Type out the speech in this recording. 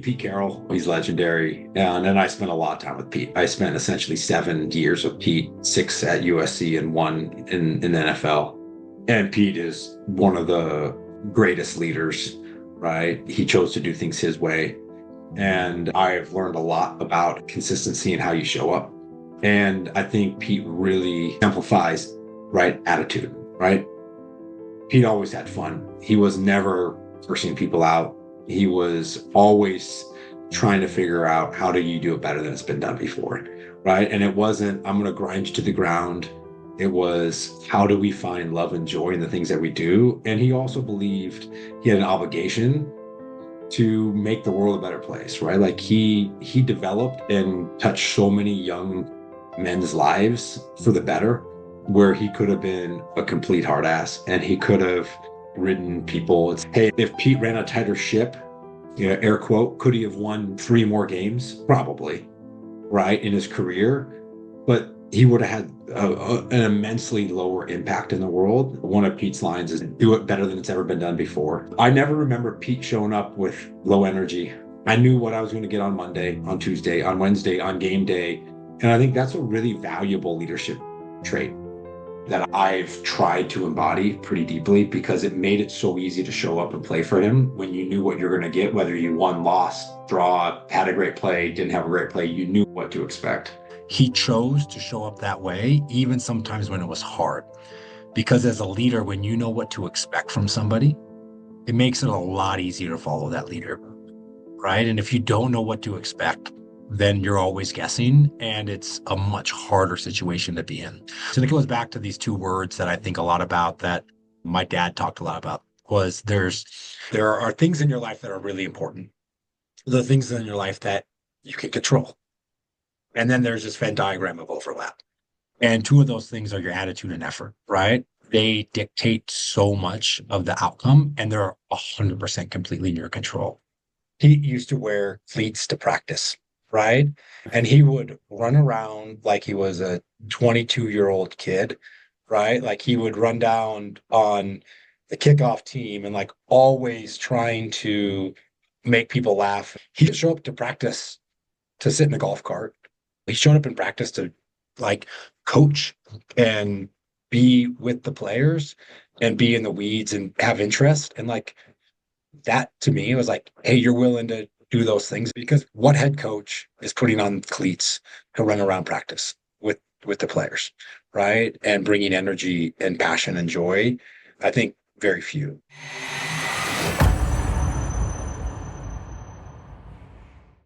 Pete Carroll, he's legendary. And then I spent a lot of time with Pete. I spent essentially 7 years with Pete, 6 at USC and 1 in the NFL. And Pete is one of the greatest leaders, right? He chose to do things his way. And I've learned a lot about consistency and how you show up. And I think Pete really exemplifies, right, attitude, right? Pete always had fun. He was never cursing people out. He was always trying to figure out how do you do it better than it's been done before, right? And it wasn't, I'm going to grind you to the ground. It was, how do we find love and joy in the things that we do? And he also believed he had an obligation to make the world a better place, right? Like he developed and touched so many young men's lives for the better, where he could have been a complete hard ass and he could have ridden people. It's, hey, if Pete ran a tighter ship, you know, air quote, could he have won 3 more games? Probably, right, in his career. But he would have had an immensely lower impact in the world. One of Pete's lines is, do it better than it's ever been done before. I never remember Pete showing up with low energy. I knew what I was going to get on Monday, on Tuesday, on Wednesday, on game day. And I think that's a really valuable leadership trait that I've tried to embody pretty deeply, because it made it so easy to show up and play for him when you knew what you're going to get, whether you won, lost, draw, had a great play, didn't have a great play, you knew what to expect. He chose to show up that way, even sometimes when it was hard. Because as a leader, when you know what to expect from somebody, it makes it a lot easier to follow that leader, right? And if you don't know what to expect, then you're always guessing, and it's a much harder situation to be in. So it goes back to these 2 words that I think a lot about, that my dad talked a lot about, was there are things in your life that are really important. The things in your life that you can control. And then there's this Venn diagram of overlap. And 2 of those things are your attitude and effort, right? They dictate so much of the outcome, and they're 100% completely in your control. He used to wear cleats to practice, right? And he would run around like he was a 22-year-old kid, right? Like he would run down on the kickoff team and like always trying to make people laugh. He would show up to practice to sit in a golf cart. He showed up in practice to like coach and be with the players and be in the weeds and have interest. And like that to me was like, hey, you're willing to do those things, because what head coach is putting on cleats to run around practice with the players, right? And bringing energy and passion and joy. I think very few.